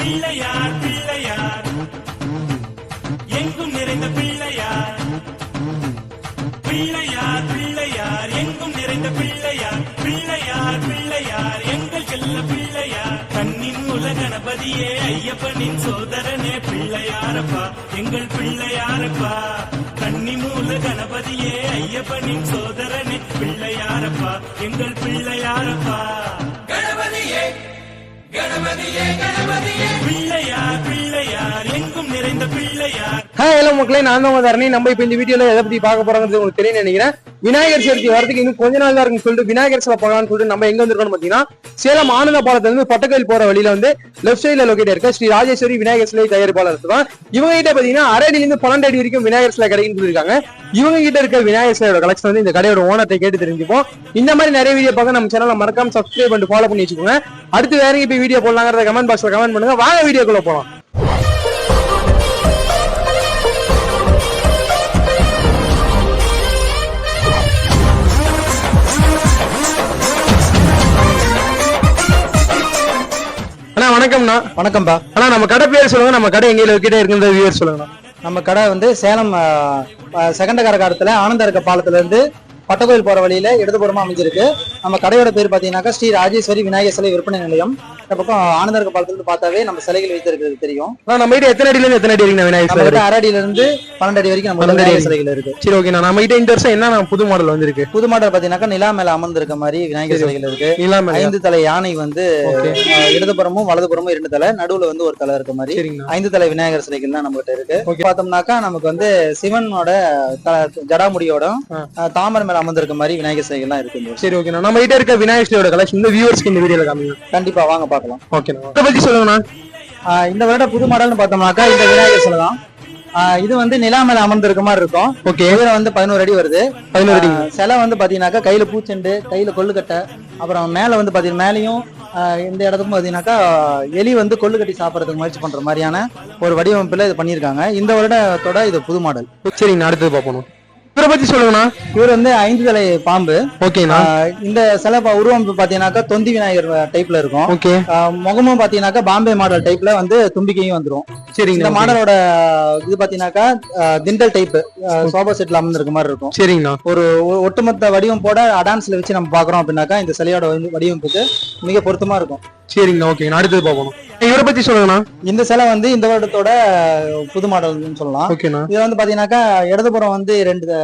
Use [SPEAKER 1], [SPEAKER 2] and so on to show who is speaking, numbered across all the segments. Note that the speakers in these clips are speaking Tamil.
[SPEAKER 1] பிள்ளையார் பிள்ளையார் எங்கும் நிறைந்த பிள்ளையார் பிள்ளையார் பிள்ளையார் எங்கும் நிறைந்த பிள்ளையார் பிள்ளையார் பிள்ளையார் எங்கள் செல்ல பிள்ளையார் கண்ணின் உல கணபதியே ஐயப்பனின் சோதரனே பிள்ளையாரப்பா எங்கள் பிள்ளையாரப்பா கன்னி மூல கணபதியே ஐயப்பனின் சோதரனே பிள்ளையாரப்பா எங்கள் பிள்ளையாரப்பா கணபதியே கணபதியே கணபதியே பிள்ளையார் பிள்ளையார் எங்கும் நிறைந்த பிள்ளையார்.
[SPEAKER 2] ஹலோ மக்களே, நான் தான் தரணி. நம்ம இப்ப இந்த வீடியோல எதை பத்தி பார்க்க போறாங்கிறது உங்களுக்கு தெரியும் நினைக்கிறேன். விநாயகர் சதுர்த்தி வரதுக்கு இன்னும் கொஞ்ச நாள் தான் இருக்குன்னு சொல்லிட்டு விநாயகர் சிலை பார்க்கலாம்னு சொல்லிட்டு நம்ம எங்க வந்திருக்கோம்னு பாத்தீங்கன்னா சேலம் ஆனந்த பாலத்துல இருந்து பட்டக்கோயில் போற வழியில வந்து லெஃப்ட் சைட்ல லொகேட் இருக்க ஸ்ரீ ராஜேஸ்வரி விநாயகர் சிலை தயாரிப்பாளர் தான். இவங்க கிட்ட பாத்தீங்கன்னா 6 அடியில இருந்து 12 அடி வரைக்கும் விநாயகர் சிலை கிடைக்குன்னு சொல்லிருக்காங்க. இவங்க கிட்ட இருக்க விநாயகர் சிலையோட கலெக்ஷன் வந்து இந்த கடையோட ஓனத்தை கேட்டு தெரிஞ்சுப்போம். இந்த மாதிரி நிறைய வீடியோ பார்க்க நம்ம சேனலை மறக்காம சப்ஸ்கிரைப் பண்ணிட்டு ஃபாலோ பண்ணி வச்சுக்கோங்க. அடுத்து வேற இப்ப வீடியோ போடலாங்கிறத கமெண்ட் பாக்ஸ்ல கமெண்ட் பண்ணுங்க. வாங்க வீடியோக்குள்ள போலாம். அண்ணா வணக்கம்ண்ணா.
[SPEAKER 3] வணக்கம்பா.
[SPEAKER 2] அண்ணா நம்ம கடை பேர் சொல்லுங்க, நம்ம கடை எங்க லொகேட் இருக்குன்ற வியூவர் சொல்லுங்க.
[SPEAKER 3] நம்ம கடை வந்து சேலம் செகண்டகர காலத்துல ஆனந்த இருக்க பாலத்துல இருந்து பட்டக்கோயில் போற வழியில இடதுபுறமா அமைஞ்சிருக்கு. நம்ம கடையோட பேர் பாத்தீங்கன்னாக்கா ஸ்ரீ ராஜேஸ்வரி விநாயகர் சிலை விற்பனை நிலையம். இந்த பக்கம் ஆனந்த இருக்க பாலத்துல இருந்து பார்த்தாவே நம்ம சிலைகள் வைத்திருக்கிறது தெரியும்.
[SPEAKER 2] நம்ம கிட்ட எத்தனை அடியில இருந்து எத்தனை அடி வரைக்கும் விநாயகர் சிலை?
[SPEAKER 3] 6 அடியில இருந்து 12 அடி வரைக்கும் நம்ம விநாயகர் சிலைகள் இருக்கு.
[SPEAKER 2] சரி, ஓகே. நம்ம கிட்ட இந்த வருஷம் என்ன புது மாடல் வந்திருக்கு?
[SPEAKER 3] புது மாடல் பாத்தீங்கன்னாக்கா நிலா மேல அமர்ந்திருக்க மாதிரி விநாயகர் சிலைகள் இருக்கு. 5 தலை யானை வந்து இடதுபுறமும் வலதுபுறமும் 2 தலை, நடுவுல வந்து ஒரு தலை இருக்க மாதிரி 5 தலை விநாயகர் சிலைகள் தான் நம்ம கிட்ட இருக்கு. பார்த்தோம்னாக்கா நமக்கு வந்து சிவனோட ஜடாமுடியோட தாமரை மேல அமர்ந்திருக்க மாதிரி விநாயகர் சிலைகள் இருக்கு.
[SPEAKER 2] சரி, ஓகே. நம்ம கிட்ட இருக்க விநாயகர் சிலையோட கலெக்ஷன் இந்த வியூவர்ஸ்க்கு இந்த வீடியோல காமிங்க.
[SPEAKER 3] கண்டிப்பா வாங்க பார்க்கலாம்.
[SPEAKER 2] ஓகே, இத பத்தி சொல்லுங்கண்ணா.
[SPEAKER 3] இந்த வருட புது மாடல்னு பார்த்தோம்னாக்கா இந்த விநாயகர் சிலை தான். இது வந்து நிலா மேல அமர்ந்திருக்க மாதிரி இருக்கும்.
[SPEAKER 2] ஓகே.
[SPEAKER 3] இதுல வந்து 11 அடி வருது.
[SPEAKER 2] 11 அடி
[SPEAKER 3] சிலை வந்து பாத்தீங்கன்னாக்கா கையில பூச்செண்டு, கையில கொள்ளுக்கட்டை, அப்புறம் மேல வந்து பாத்தீங்கன்னா மேலையும் இந்த இடத்துக்கும் பாத்தீங்கன்னாக்கா எலி வந்து கொள்ளு கட்டி சாப்பிடறதுக்கு முயற்சி பண்ற மாதிரியான ஒரு வடிவமைப்புல இது பண்ணியிருக்காங்க. இந்த வருடத்தோட இது புது மாடல்.
[SPEAKER 2] சரிங்க, அடுத்தது பார்ப்போம். இவரை பத்தி சொல்லுங்கண்ணா.
[SPEAKER 3] இவர் வந்து 5 தலை பாம்பு.
[SPEAKER 2] ஓகேண்ணா.
[SPEAKER 3] இந்த சிலை உருவமைப்பு பாத்தீங்கன்னாக்கா தொந்தி விநாயகர் டைப்ல இருக்கும்.
[SPEAKER 2] ஓகே.
[SPEAKER 3] முகமும் பாத்தீங்கன்னாக்கா பாம்பே மாடல் டைப்ல வந்து தும்பிக்கையும் வந்துரும்.
[SPEAKER 2] சரிங்க.
[SPEAKER 3] இந்த மாடலோட இது பாத்தீங்கன்னாக்கா திண்டல் டைப் சோபா செட்ல அமர்ந்திருக்க மாதிரி இருக்கும்.
[SPEAKER 2] சரிங்கண்ணா.
[SPEAKER 3] ஒரு ஒட்டுமொத்த வடிவம் போட அடான்ஸ்ல வச்சு நம்ம பாக்குறோம் அப்படின்னாக்கா இந்த சிலையோட வடிவமைப்புக்கு மிக பொருத்தமா இருக்கும்.
[SPEAKER 2] சரிங்கண்ணா, ஓகே. அடுத்தது பார்ப்போம். இவரை பத்தி சொல்லுங்கண்ணா.
[SPEAKER 3] இந்த சிலை வந்து இந்த வருடத்தோட புது மாடல்னு சொல்லலாம்.
[SPEAKER 2] ஓகேண்ணா.
[SPEAKER 3] இது வந்து பாத்தீங்கன்னாக்கா இடதுபுறம் வந்து 2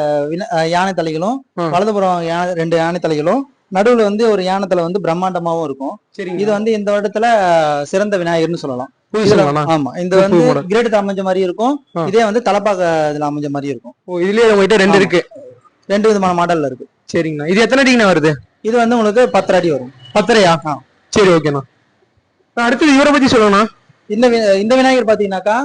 [SPEAKER 3] யானை தலைகளும், வலதுபுறம் 2 யானை தலைகளும், நடுவுல வந்து ஒரு யானை தலை வந்து பிரம்மாண்டமாவும் இருக்கும். இது வந்து இந்த வருடத்துல சிறந்த விநாயகர்னு சொல்லலாம். ஆமா, இந்த வந்து கிரேட் அமைஞ்ச மாதிரி இருக்கும். இதே வந்து தலப்பாக இதுல அமைஞ்ச மாதிரி இருக்கும்.
[SPEAKER 2] இதுலயே உங்ககிட்ட 2 இருக்கு.
[SPEAKER 3] 2 விதமான மாடல்ல இருக்கு.
[SPEAKER 2] சரிங்கண்ணா. இது எத்தனை அடிங்கண்ணா வருது?
[SPEAKER 3] இது வந்து உங்களுக்கு 10 அடி வரும்.
[SPEAKER 2] 10 அடியா? சரி, ஓகேண்ணா. அடுத்தது இவரை பத்தி சொல்லணும்னா.
[SPEAKER 3] இந்த விநாயகர் பாத்தீங்கன்னாக்கா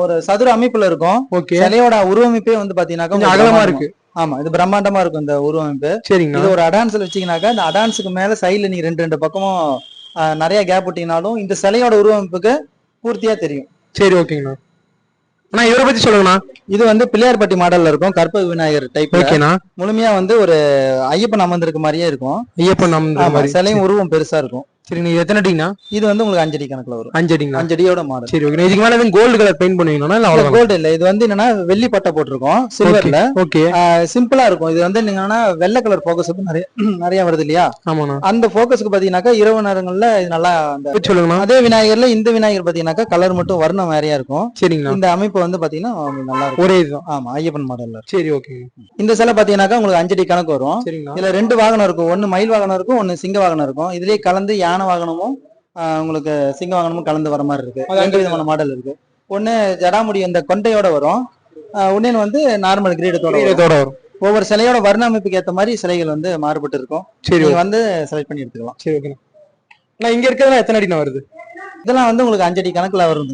[SPEAKER 3] ஒரு சதுர அமைப்புல இருக்கும். சிலையோட உருவமைப்பே வந்து பாத்தீங்கன்னாக்கா
[SPEAKER 2] அகலமா இருக்கு.
[SPEAKER 3] ஆமா, இது பிரம்மாண்டமா இருக்கும் இந்த உருவமைப்பு.
[SPEAKER 2] சரிங்க.
[SPEAKER 3] இது ஒரு அடான்ஸ்ல வச்சீங்கன்னாக்கா இந்த அடான்ஸுக்கு மேல சைடுல நீங்க 2 பக்கமும் நிறைய கேப் விட்டீங்கனாலும் இந்த சிலையோட உருவமைப்புக்கு பூர்த்தியா தெரியும்.
[SPEAKER 2] சரி, ஓகேங்கண்ணா. ஆனா இவரை பத்தி சொல்லுங்கண்ணா.
[SPEAKER 3] இது வந்து பிள்ளையார்பட்டி மாடல்ல இருக்கும். கற்பக விநாயகர் டைப்.
[SPEAKER 2] ஓகேண்ணா.
[SPEAKER 3] முழுமையா வந்து ஒரு ஐயப்பன் அமர்ந்திருக்க மாதிரியே இருக்கும்.
[SPEAKER 2] ஐயப்பன் அமர்ந்திருக்க மாதிரி
[SPEAKER 3] சிலையும் உருவம் பெருசா இருக்கும்.
[SPEAKER 2] சரி, நீங்க எத்தனை அடிங்கண்ணா?
[SPEAKER 3] இது வந்து உங்களுக்கு 5 அடி கணக்குல வரும்.
[SPEAKER 2] 5 அடிங்களா?
[SPEAKER 3] 5 அடியோட மாடல்.
[SPEAKER 2] சரி, ஓகே. இதுக்கு மேல கோல்டு கலர் பெயிண்ட் பண்ணுவீங்களா? இல்ல அவ்வளவு
[SPEAKER 3] கோல்டு இல்ல, இது வந்து என்னன்னா வெள்ளி பட்டை போட்டிருக்கோம் சில்வர்ல.
[SPEAKER 2] ஓகே.
[SPEAKER 3] சிம்பிளா இருக்கும். இது வந்து என்னன்னா வெள்ளை கலர் போக்கஸ் நிறைய வருது இல்லையா?
[SPEAKER 2] ஆமாண்ணா.
[SPEAKER 3] அந்த போக்கஸ்க்கு பாத்தீங்கன்னாக்கா இரவு நேரங்கள்ல இது நல்லா
[SPEAKER 2] சொல்லுங்கண்ணா.
[SPEAKER 3] அதே விநாயகர்ல இந்த விநாயகர் பாத்தீங்கன்னாக்கா கலர் மட்டும் வர்ணம் வேறையா இருக்கும்.
[SPEAKER 2] சரிங்களா.
[SPEAKER 3] இந்த அமைப்பு வந்து பாத்தீங்கன்னா நல்லா இருக்கும்.
[SPEAKER 2] ஒரே இதுதான்.
[SPEAKER 3] ஆமா, ஐயப்பன் மாடல்ல.
[SPEAKER 2] சரி, ஓகே.
[SPEAKER 3] இந்த சிலை பாத்தீங்கன்னாக்கா உங்களுக்கு 5 அடி கணக்கு வரும்.
[SPEAKER 2] சரிங்களா.
[SPEAKER 3] இதுல 2 வாகனம் இருக்கும். ஒன்னு மயில் வாகனம் இருக்கும், ஒன்னு சிங்க வாகனம் இருக்கும். இதுலயே கலந்து யானை வாகனமும் உங்களுக்கு சிங்க வாகனமும் கலந்து வர மாதிரி இருக்கு. 2 விதமான மாடல் இருக்கு. ஒண்ணு ஜடாமுடி அந்த கொண்டையோட வரும், ஒன்னு வந்து நார்மல் கிரீடத்தோட வரும். ஒவ்வொரு சிலையோட வர்ண அமைப்புக்கு ஏற்ற மாதிரி சிலைகள் வந்து மாறுபட்டு இருக்கும். சரி, வந்து செலக்ட் பண்ணி எடுத்துக்கலாம்.
[SPEAKER 2] சரி, ஓகே. நான் இங்க இருக்கிறதுல எத்தனை அடினா வருது?
[SPEAKER 3] இதெல்லாம் வந்து உங்களுக்கு 5 அடி கணக்குல வரும்.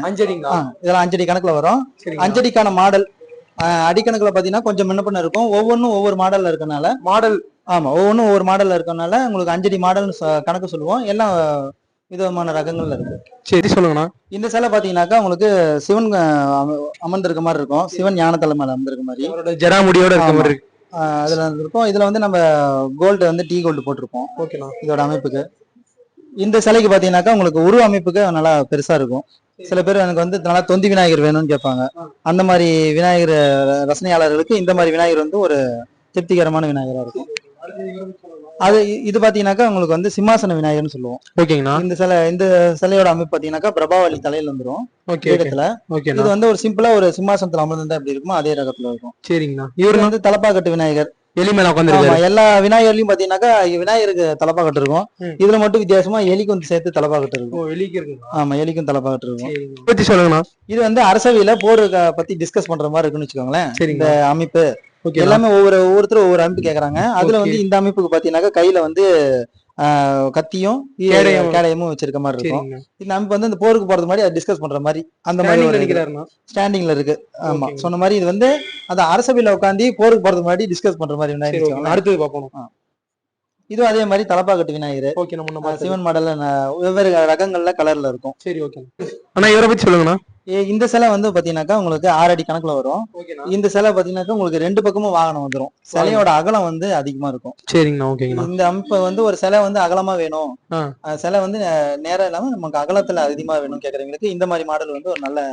[SPEAKER 2] 5 அடிங்களா?
[SPEAKER 3] இதெல்லாம் 5 அடி கணக்குல வரும். 5 அடிக்கான மாடல் அடிக்கணக்குல பாத்தீங்கன்னா கொஞ்சம் முன்ன பின்ன இருக்கும். ஒவ்வொன்றும் ஒவ்வொரு மாடல்ல இருக்கனால ஒவ்வொன்றும் ஒவ்வொரு மாடல்ல இருக்கனால உங்களுக்கு 5 அடி மாடல் கணக்கு சொல்லுவோம். எல்லாம் விதமான ரகங்கள்ல இருக்கு.
[SPEAKER 2] சரி, சொல்லுங்கண்ணா.
[SPEAKER 3] இந்த சிலை பாத்தீங்கன்னாக்கா உங்களுக்கு சிவன் அமர்ந்திருக்க மாதிரி இருக்கும். சிவன் ஞான தலை மேல அமர்ந்திருக்க மாதிரி
[SPEAKER 2] ஜடாமுடியோட இருக்க மாதிரி இருக்கு.
[SPEAKER 3] அதுல இருக்கும். இதுல வந்து நம்ம கோல்டு வந்து டீ கோல்டு போட்டிருப்போம்.
[SPEAKER 2] ஓகேண்ணா.
[SPEAKER 3] இதோட அமைப்புக்கு இந்த சிலைக்கு பாத்தீங்கன்னாக்கா உங்களுக்கு உருவ அமைப்புக்கு நல்லா பெருசா இருக்கும். சில பேர் எனக்கு வந்து நல்லா தொந்தி விநாயகர் வேணும்னு கேட்பாங்க. அந்த மாதிரி விநாயகர் ரசனையாளர்களுக்கு இந்த மாதிரி விநாயகர் வந்து ஒரு திருப்திகரமான விநாயகரா இருக்கும். அது இது பாத்தீங்கன்னாக்கா உங்களுக்கு வந்து சிம்மாசன விநாயகர்னு சொல்லுவோம்.
[SPEAKER 2] ஓகேங்கண்ணா.
[SPEAKER 3] இந்த சிலையோட அமைப்பு பாத்தீங்கன்னாக்கா பிரபாவலி தலையில வந்துரும்.
[SPEAKER 2] ஓகே
[SPEAKER 3] இடத்துல இது வந்து ஒரு சிம்பிளா ஒரு சிம்மாசனத்துல அமர்ந்திருந்தா எப்படி இருக்குமோ அதே ரகத்துல இருக்கும்.
[SPEAKER 2] சரிங்கண்ணா.
[SPEAKER 3] இவர் வந்து தலப்பாக்கட்டு விநாயகர்.
[SPEAKER 2] எலி மேல உட்காந்துருக்காரு.
[SPEAKER 3] எல்லா விநாயகர்லயும் பாத்தீங்கன்னாக்கா விநாயகருக்கு தலப்பாக்கட்டு இருக்கும். இதுல மட்டும் வித்தியாசமா எலிக்கு வந்து சேர்த்து தலப்பாக்கட்டு இருக்கும்.
[SPEAKER 2] எலிக்கு இருக்கு.
[SPEAKER 3] ஆமா, எலிக்கும் தலப்பாக்கட்டு இருக்கும்.
[SPEAKER 2] பத்தி சொல்லுங்கண்ணா.
[SPEAKER 3] இது வந்து அரசவையில போர் பத்தி டிஸ்கஸ் பண்ற மாதிரி இருக்குன்னு வச்சுக்கோங்களேன். இந்த அமைப்பு எல்லாமே ஒவ்வொருத்தரும் ஒவ்வொரு அமைப்பு கேக்குறாங்க. அதுல வந்து இந்த அமைப்புக்கு பாத்தீங்கன்னாக்கா கையில வந்து கத்தியும் கேடயமும் வச்சிருக்க மாதிரி இருக்கும். இந்த அமைப்பு வந்து இந்த போருக்கு போறது மாதிரி டிஸ்கஸ் பண்ற மாதிரி அந்த மாதிரி ஸ்டாண்டிங்ல இருக்கு. ஆமா, சொன்ன மாதிரி இது வந்து அந்த அரசவையில உட்காந்து போருக்கு போறது மாதிரி டிஸ்கஸ் பண்ற மாதிரி.
[SPEAKER 2] அடுத்தது பாப்போம்.
[SPEAKER 3] இதுவும் அதே மாதிரி தலப்பாக்கட்டு விநாயகர் சிவன் மாடல்ல வெவ்வேறு ரகங்கள்ல கலர்ல இருக்கும்.
[SPEAKER 2] சரி, ஓகே. ஆனா இவரை பத்தி சொல்லுங்கண்ணா.
[SPEAKER 3] இந்த சிலை வந்து பாத்தீங்கன்னாக்கா உங்களுக்கு 6 அடி கணக்குல வரும். இந்த சிலை பாத்தீங்கன்னாக்கா உங்களுக்கு 2 பக்கமும் வாகனம் வந்துடும். சிலையோட அகலம் வந்து அதிகமா இருக்கும்.
[SPEAKER 2] சரிங்கண்ணா, ஓகேங்கண்ணா.
[SPEAKER 3] இந்த அமைப்பு வந்து ஒரு சிலை வந்து அகலமா வேணும், சிலை வந்து நேரம் இல்லாம நமக்கு அகலத்துல அதிகமா வேணும் கேக்குறவங்களுக்கு இந்த மாதிரி மாடல் வந்து ஒரு நல்ல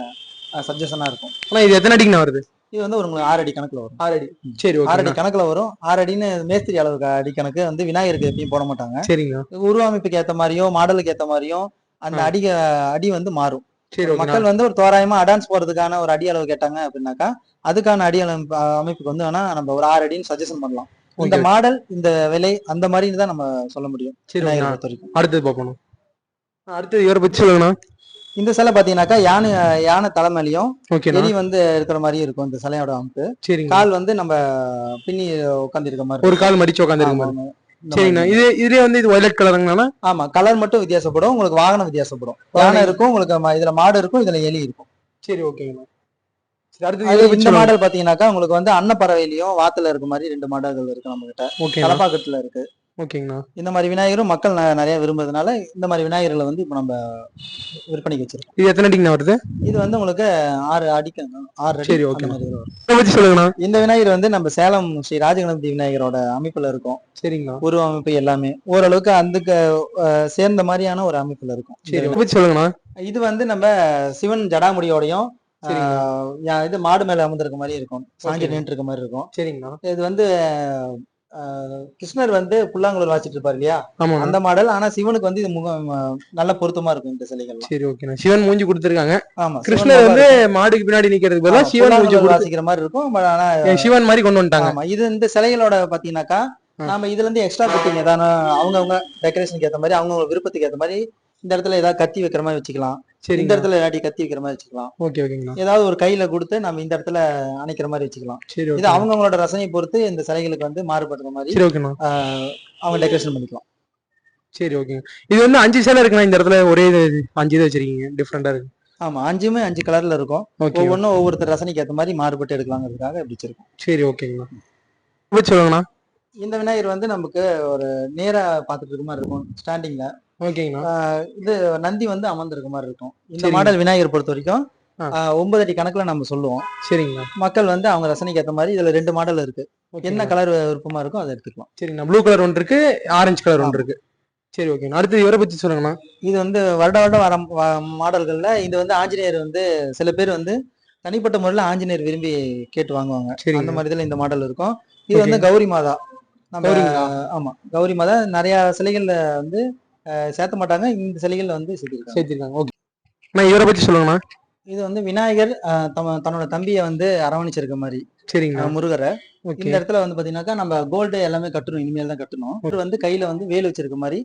[SPEAKER 3] சஜஷனா இருக்கும்.
[SPEAKER 2] ஆனா இது எத்தனை அடிக்குண்ணா வருது?
[SPEAKER 3] இது வந்து ஒரு 6 அடி கணக்குல வரும்.
[SPEAKER 2] 6 அடி. சரி,
[SPEAKER 3] 6 அடி கணக்குல வரும். 6 அடின்னு மேஸ்திரி அளவுக்கு அடி கணக்கு வந்து விநாயகருக்கு எப்பயும் போட மாட்டாங்க.
[SPEAKER 2] சரிங்க.
[SPEAKER 3] உருவமைப்புக்கு ஏத்த மாதிரியும் மாடலுக்கு ஏத்த மாதிரியும் அந்த அடி வந்து மாறும்.
[SPEAKER 2] சரி,
[SPEAKER 3] மக்கள் வந்து ஒரு தோராயமா அடான்ஸ் போறதுக்கான ஒரு அடி அளவு கேட்டாங்க அப்படின்னாக்கா அதுக்கான அடி அமைப்புக்கு வந்து வேணா நம்ம ஒரு 6 அடின்னு சஜஷன் பண்ணலாம். இந்த மாடல் இந்த விலை அந்த மாதிரி தான் நம்ம சொல்ல முடியும்.
[SPEAKER 2] அடுத்தது பாப்போம். அடுத்தது இவரை பத்தி சொல்லுங்கண்ணா.
[SPEAKER 3] இந்த சிலை பாத்தீங்கன்னாக்கா யானை தலைமையிலையும் எலி வந்து இருக்கிற மாதிரி இருக்கும். இந்த சிலையோட அமைப்பு கால் வந்து நம்ம பின்னி உட்கார்ந்து இருக்க மாதிரி,
[SPEAKER 2] ஒரு கால் மடிச்சு உட்கார்ந்து இருக்க மாதிரி. சரிங்கண்ணா. இதுலயே வந்து இது வயலட் கலருங்கண்ணா.
[SPEAKER 3] ஆமா, கலர் மட்டும் வித்தியாசப்படும். உங்களுக்கு வாகனம் வித்தியாசப்படும். யானை இருக்கும், உங்களுக்கு இதுல மாடு இருக்கும், இதுல எலி இருக்கும்.
[SPEAKER 2] சரி, ஓகேங்கண்ணா.
[SPEAKER 3] இந்த மாடல் பாத்தீங்கன்னாக்கா உங்களுக்கு வந்து அன்னப்பறவையிலயும் வாத்துல இருக்க மாதிரி 2 மாடல்கள் இருக்கு நம்ம கிட்ட. தலப்பாக்கட்டுல இருக்கு.
[SPEAKER 2] ஓகேங்கண்ணா.
[SPEAKER 3] இந்த மாதிரி விநாயகரும் மக்கள் நிறைய விரும்புறதுனால இந்த மாதிரி விநாயகர்களை வந்து இப்ப நம்ம விற்பனைக்கு வச்சிருக்கோம்.
[SPEAKER 2] இது எத்தனை அடிங்கண்ணா வருது?
[SPEAKER 3] இது வந்து உங்களுக்கு 6 அடிக்கு 6 அடி.
[SPEAKER 2] சரி, ஓகே. சொல்லுங்கண்ணா.
[SPEAKER 3] இந்த விநாயகர் வந்து நம்ம சேலம் ஸ்ரீ ராஜகணபதி விநாயகரோட அமைப்புல இருக்கும்.
[SPEAKER 2] சரிங்கண்ணா.
[SPEAKER 3] உருவ அமைப்பு எல்லாமே ஓரளவுக்கு அதுக்கு சேர்ந்த மாதிரியான ஒரு அமைப்புல இருக்கும்.
[SPEAKER 2] சரி, சொல்லுங்கண்ணா.
[SPEAKER 3] இது வந்து நம்ம சிவன் ஜடாமுடியோடையும் இது மாடு மேல அமர்ந்திருக்க மாதிரி இருக்கும். சாஞ்சி நின்று இருக்க மாதிரி இருக்கும்.
[SPEAKER 2] சரிங்கண்ணா.
[SPEAKER 3] இது வந்து கிருஷ்ணர் வந்து புல்லாங்குழல் வாசிட்டு இருப்பாரு இல்லையா, அந்த மாடல். ஆனா சிவனுக்கு வந்து இது நல்ல பொருத்தமா இருக்கும் இந்த சிலைகள்.
[SPEAKER 2] சரி, ஓகே. சிவன் மூஞ்சி கொடுத்திருக்காங்க.
[SPEAKER 3] ஆமா,
[SPEAKER 2] கிருஷ்ணர் வந்து மாடுக்கு பின்னாடி நிக்கிறதுக்கு பதிலா சிவன் மூஞ்சி
[SPEAKER 3] வாசிக்கிற மாதிரி இருக்கும். ஆனா
[SPEAKER 2] சிவன் மாதிரி கொண்டு வந்துட்டாங்க.
[SPEAKER 3] ஆமா, இது இந்த சிலைகளோட பாத்தீங்கன்னாக்கா நாம இதுல இருந்து எக்ஸ்ட்ரா குட்டிங் ஏதாவது அவங்க டெக்கரேஷனுக்கு ஏத்த மாதிரி அவங்க விருப்பத்துக்கு ஏத்த மாதிரி இந்த இடத்துல ஏதாவது கத்தி வைக்கிற மாதிரி வச்சுக்கலாம். இந்த இடத்துல இல்லாட்டி கத்தி வைக்கிற மாதிரி வச்சுக்கலாம். ஏதாவது ஒரு கையில கொடுத்து நம்ம இந்த இடத்துல அணைக்கிற மாதிரி வச்சுக்கலாம். இது அவங்களோட ரசனையை பொறுத்து இந்த சிலைகளுக்கு வந்து மாறுபடுற மாதிரி அவங்க டெக்கரேஷன் பண்ணிக்கலாம்.
[SPEAKER 2] சரி, ஓகே. இது வந்து 5 சிலை இருக்குண்ணா. இந்த இடத்துல ஒரே 5 இது வச்சிருக்கீங்க, டிஃபரெண்டா இருக்கு.
[SPEAKER 3] ஆமா, 5மே 5 கலர்ல இருக்கும். ஒவ்வொன்றும் ஒவ்வொருத்தர் ரசனைக்கு ஏற்ற மாதிரி மாறுபட்டு எடுக்கலாங்கிறதுக்காக இப்படி வச்சிருக்கோம்.
[SPEAKER 2] சரி, ஓகேங்கண்ணா. சொல்லுங்கண்ணா.
[SPEAKER 3] இந்த விநாயகர் வந்து நமக்கு ஒரு நேரா பாத்துட்டு இருக்க மாதிரி இருக்கும் ஸ்டாண்டிங்ல.
[SPEAKER 2] ஓகேங்கண்ணா.
[SPEAKER 3] இது நந்தி வந்து அமர்ந்திருக்க மாதிரி இருக்கும். இந்த மாடல் விநாயகர் பொறுத்த வரைக்கும் 9 அடி கணக்குல நம்ம சொல்லுவோம்.
[SPEAKER 2] சரிங்களா.
[SPEAKER 3] மக்கள் வந்து அவங்க ரசனைக்கு ஏற்ற மாதிரி இதுல 2 மாடல் இருக்கு. என்ன கலர் விருப்பமா இருக்கும் அதை எடுத்துக்கலாம்.
[SPEAKER 2] சரிங்கண்ணா. ப்ளூ கலர் ஒன்று இருக்கு, ஆரஞ்சு கலர் ஒன்று இருக்கு. சரி, ஓகே. அடுத்து இவரை பத்தி சொல்லுங்கண்ணா.
[SPEAKER 3] இது வந்து வருடம் வர மாடல்கள்ல இது வந்து ஆஞ்சநேயர் வந்து சில பேர் வந்து தனிப்பட்ட முறையில ஆஞ்சநேயர் விரும்பி கேட்டு வாங்குவாங்க. அந்த மாதிரி இதுல இந்த மாடல் இருக்கும். இது வந்து கௌரி மாதா. ஆமா, கௌரி மாதா நிறைய சிலைகள்ல வந்து சேர்த்த மாட்டாங்க. இந்த சிலைகள்ல வந்து சேர்த்திருக்காங்க.
[SPEAKER 2] ஓகே. நான் இவரை பத்தி சொல்லுங்கண்ணா.
[SPEAKER 3] இது வந்து விநாயகர் தன்னோட தம்பியை வந்து அரவணைச்சிருக்க மாதிரி.
[SPEAKER 2] சரிங்க.
[SPEAKER 3] முருகரை இந்த இடத்துல வந்து பாத்தீங்கன்னாக்கா நம்ம கோல்டு எல்லாமே கட்டணும், இனிமேல் தான் கட்டணும். வந்து கையில வந்து வேல் வச்சிருக்க மாதிரி.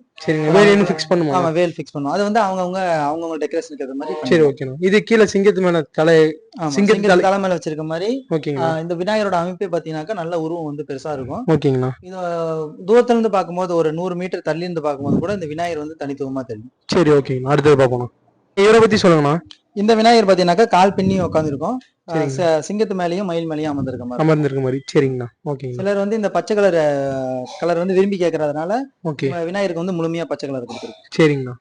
[SPEAKER 2] வேல் ஃபிக்ஸ் பண்ணுவோம்.
[SPEAKER 3] ஆமா, வேல் ஃபிக்ஸ் பண்ணுவோம். அது வந்து அவங்க டெக்கரேஷனுக்கு ஏற்ற மாதிரி.
[SPEAKER 2] சரி, ஓகே. இது கீழே சிங்கத்து மேல
[SPEAKER 3] சிங்கத்து தலை மேல வச்சிருக்க மாதிரி.
[SPEAKER 2] ஓகேங்க.
[SPEAKER 3] இந்த விநாயகரோட அமைப்பே பாத்தீங்கன்னாக்கா நல்ல உருவம் வந்து பெருசா இருக்கும்.
[SPEAKER 2] ஓகேங்கண்ணா.
[SPEAKER 3] இது தூரத்துல இருந்து பார்க்கும்போது ஒரு 100 மீட்டர் தள்ளி இருந்து பார்க்கும்போது கூட இந்த விநாயகர் வந்து தனித்துவமா தெரியும்.
[SPEAKER 2] சரி, ஓகேங்கண்ணா. அடுத்தது பாப்போம். இவரை பத்தி சொல்லுங்கண்ணா.
[SPEAKER 3] இந்த விநாயகர் பாத்தீங்கன்னாக்கா கால் பின்னி உட்காந்துருக்கும். சிங்கத்து மேலேயும் மயில் மேலேயும் அமர்ந்திருக்க மாதிரி.
[SPEAKER 2] சரிங்கண்ணா. ஓகே.
[SPEAKER 3] சிலர் வந்து இந்த பச்சை கலர் வந்து விரும்பி கேட்கறதுனால விநாயகருக்கு வந்து முழுமையா பச்சை கலர் கொடுத்துருக்கு.
[SPEAKER 2] சரிங்கண்ணா.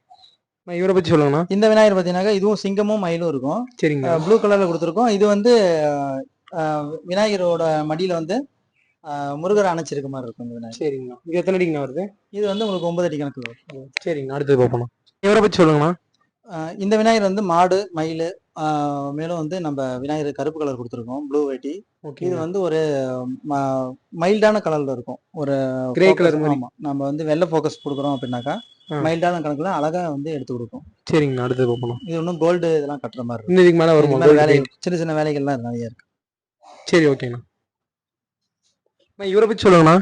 [SPEAKER 2] இவரை பத்தி சொல்லுங்கண்ணா.
[SPEAKER 3] இந்த விநாயகர் பாத்தீங்கன்னா இதுவும் சிங்கமும் மயிலும் இருக்கும்.
[SPEAKER 2] சரிங்க.
[SPEAKER 3] ப்ளூ கலர்ல கொடுத்துருக்கோம். இது வந்து விநாயகரோட மடியில வந்து முருகர் அணைச்சிருக்க மாதிரி இருக்கும் இந்த விநாயகர்.
[SPEAKER 2] சரிங்கண்ணா. இது எத்தனை அடிங்கண்ணா வருது?
[SPEAKER 3] இது வந்து உங்களுக்கு 9 அடி கணக்குல வரும்.
[SPEAKER 2] சரிங்கண்ணா. அடுத்தது பார்ப்போம். இவரை பத்தி சொல்லுங்கண்ணா.
[SPEAKER 3] இந்த விநாயகர் வந்து மாடு மயில், மேலும் வந்து நம்ம விநாயகர் கருப்பு கலர் கொடுத்துருக்கோம், ப்ளூ வெட்டி. இது வந்து ஒரு மைல்டான கலர்ல இருக்கும், ஒரு
[SPEAKER 2] கிரே கலர் மாதிரி.
[SPEAKER 3] ஆமா, நம்ம வந்து வெள்ளை ஃபோக்கஸ் கொடுக்குறோம் அப்படின்னாக்கா மைல்டான கணக்குல அழகா வந்து எடுத்து கொடுக்கும்.
[SPEAKER 2] சரிங்கண்ணா. அடுத்தது பார்ப்போம்.
[SPEAKER 3] இது ஒன்றும் கோல்டு இதெல்லாம் கட்டுற மாதிரி இருக்கும்.
[SPEAKER 2] இன்னும் இதுக்கு மேல வருமா?
[SPEAKER 3] வேலை சின்ன சின்ன வேலைகள்லாம் நிறைய இருக்கு.
[SPEAKER 2] சரி, ஓகேண்ணா. இவரை பத்தி சொல்லுங்கண்ணா.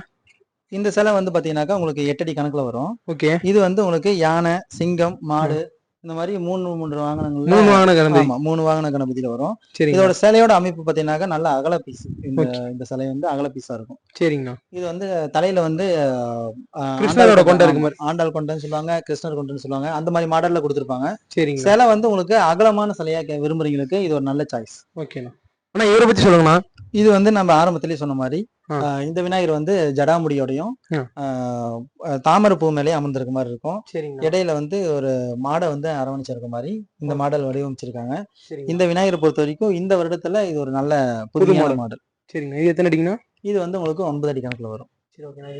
[SPEAKER 3] இந்த சிலை வந்து பாத்தீங்கன்னாக்கா உங்களுக்கு 8 அடி கணக்குல வரும்.
[SPEAKER 2] ஓகே.
[SPEAKER 3] இது வந்து உங்களுக்கு யானை, சிங்கம், மாடு இந்த மாதிரி மூன்று வாகனங்கள்,
[SPEAKER 2] 3 வாகன கணபதி.
[SPEAKER 3] ஆமா, 3 வாகன கணபதியில வரும்.
[SPEAKER 2] சரிங்க.
[SPEAKER 3] இதோட சிலையோட அமைப்பு பாத்தீங்கன்னாக்கா நல்ல அகல பீஸ். இந்த சிலை வந்து அகல பீஸா இருக்கும்.
[SPEAKER 2] சரிங்கண்ணா.
[SPEAKER 3] இது வந்து தலையில வந்து
[SPEAKER 2] கிருஷ்ணரோட கொண்டை இருக்கு மாதிரி,
[SPEAKER 3] ஆண்டாள் கொண்டைன்னு சொல்லுவாங்க, கிருஷ்ணர் கொண்டைன்னு சொல்லுவாங்க, அந்த மாதிரி மாடல்ல கொடுத்துருப்பாங்க.
[SPEAKER 2] சரிங்க.
[SPEAKER 3] சிலை வந்து உங்களுக்கு அகலமான சிலையா விரும்புறீங்களுக்கு இது ஒரு நல்ல சாய்ஸ்.
[SPEAKER 2] ஓகேண்ணா. ஆனா இவரை பத்தி சொல்லுங்கண்ணா.
[SPEAKER 3] இது வந்து நம்ம ஆரம்பத்திலேயே சொன்ன மாதிரி இந்த விநாயகர் வந்து ஜடாமுடியோடையும் தாமரை பூ மேலேயே அமர்ந்திருக்க மாதிரி இருக்கும். இடையில வந்து ஒரு மாடை வந்து அரவணைச்சிருக்க மாதிரி இந்த மாடல் வடிவமைச்சிருக்காங்க. இந்த விநாயகரை பொறுத்த வரைக்கும் இந்த வருடத்துல இது ஒரு நல்ல புதுமையான மாடல்.
[SPEAKER 2] சரிங்க. இது எத்தனை அடிங்கண்ணா? இது
[SPEAKER 3] வந்து உங்களுக்கு 9 அடி கணக்குல வரும்.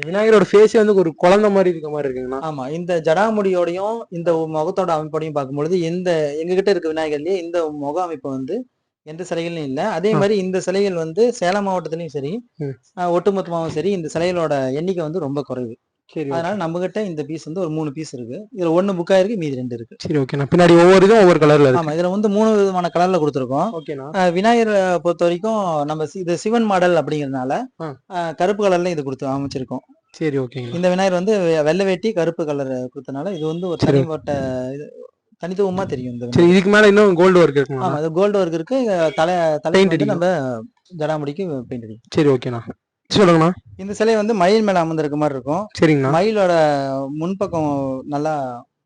[SPEAKER 2] விநாயகரோட ஃபேஸ் வந்து ஒரு குழந்தை மாதிரி இருக்க மாதிரி இருக்குங்கண்ணா.
[SPEAKER 3] ஆமா, இந்த ஜடாமுடியோடையும் இந்த முகத்தோட அமைப்போடையும் பார்க்கும்பொழுது எங்ககிட்ட இருக்க விநாயகர்லயே இந்த முக அமைப்பு வந்து எந்த சிலைகளும் இல்ல. அதே மாதிரி இந்த சிலைகள் வந்து சேலம் மாவட்டத்திலயும் சரி, ஒட்டுமொத்தமாவும் சரி, இந்த சிலைகளோட எண்ணிக்கை வந்து ரொம்ப குறைவு. அதனால நம்ம கிட்ட இந்த பீஸ் வந்து ஒரு 3 பீஸ் இருக்கு. இதுல 1 புக்கா இருக்கு, மீதி 2 இருக்கு.
[SPEAKER 2] சரி, ஓகேண்ணா. பின்னாடி ஒவ்வொரு இதுவும் ஒவ்வொரு கலர்ல இருக்கு.
[SPEAKER 3] ஆமா, இதுல வந்து 3 விதமான கலர்ல கொடுத்துருக்கோம்.
[SPEAKER 2] ஓகேண்ணா.
[SPEAKER 3] விநாயகரை பொறுத்த வரைக்கும் நம்ம இது சிவன் மாடல் அப்படிங்கறதுனால கருப்பு கலர்ல இது கொடுத்து அமைச்சிருக்கோம்.
[SPEAKER 2] சரி, ஓகேங்க.
[SPEAKER 3] இந்த விநாயகர் வந்து வெள்ளை வேட்டி கருப்பு கலர் கொடுத்தனால இது வந்து ஒரு தனித்துவமா தெரியும்.
[SPEAKER 2] இதுக்கு மேல இன்னும் கோல்டு ஒர்க் இருக்கு.
[SPEAKER 3] ஆமா, அது கோல்டு ஒர்க் இருக்கு. தலை நம்ம ஜடாமுடிக்கு பெயிண்ட் அடிக்கும்.
[SPEAKER 2] சரி, ஓகேண்ணா. சொல்லுங்கண்ணா.
[SPEAKER 3] இந்த சிலை வந்து மயில் மேல அமர்ந்திருக்க மாதிரி இருக்கும்.
[SPEAKER 2] சரிங்கண்ணா.
[SPEAKER 3] மயிலோட முன்பக்கம் நல்லா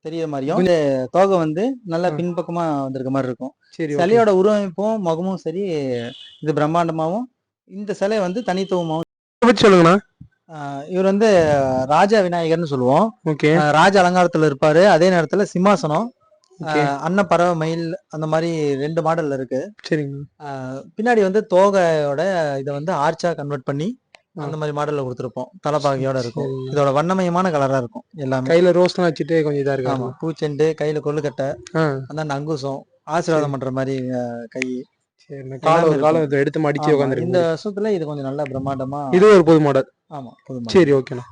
[SPEAKER 3] தெரிய மாதிரியும், இந்த தோகை வந்து நல்லா பின்பக்கமா வந்திருக்க மாதிரி இருக்கும். சிலையோட உருவமைப்பும் முகமும் சரி, இது பிரம்மாண்டமாவும், இந்த சிலை வந்து தனித்துவமாவும்.
[SPEAKER 2] சொல்லுங்கண்ணா.
[SPEAKER 3] இவர் வந்து ராஜா விநாயகர்னு சொல்லுவோம். ராஜ அலங்காரத்துல இருப்பாரு. அதே நேரத்துல சிம்மாசனம், அன்ன பறவை, மயில் அந்த மாதிரி 2 மாடல்ல இருக்கு.
[SPEAKER 2] சரிங்க.
[SPEAKER 3] பின்னாடி வந்து தோகையோட இதை வந்து ஆர்ச்சா கன்வெர்ட் பண்ணி அந்த மாதிரி மாடல்ல கொடுத்துருப்போம். தலைப்பாகையோட இருக்கும். இதோட வண்ணமயமான கலரா இருக்கும். எல்லாமே கையில ரோஸ் வச்சுட்டு கொஞ்சம் இதா இருக்கு. ஆமா, பூச்செண்டு, கையில கொள்ளுக்கட்டை, அந்த அங்குசம், ஆசீர்வாதம் பண்ற மாதிரி கை
[SPEAKER 2] எடுத்து மடிச்சு உட்கார்ந்து.
[SPEAKER 3] இந்த வருஷத்துல இது கொஞ்சம் நல்ல பிரம்மாண்டமா.
[SPEAKER 2] இது ஒரு புது மாடல்.
[SPEAKER 3] ஆமா, புது மாடல்.
[SPEAKER 2] சரி, ஓகேண்ணா.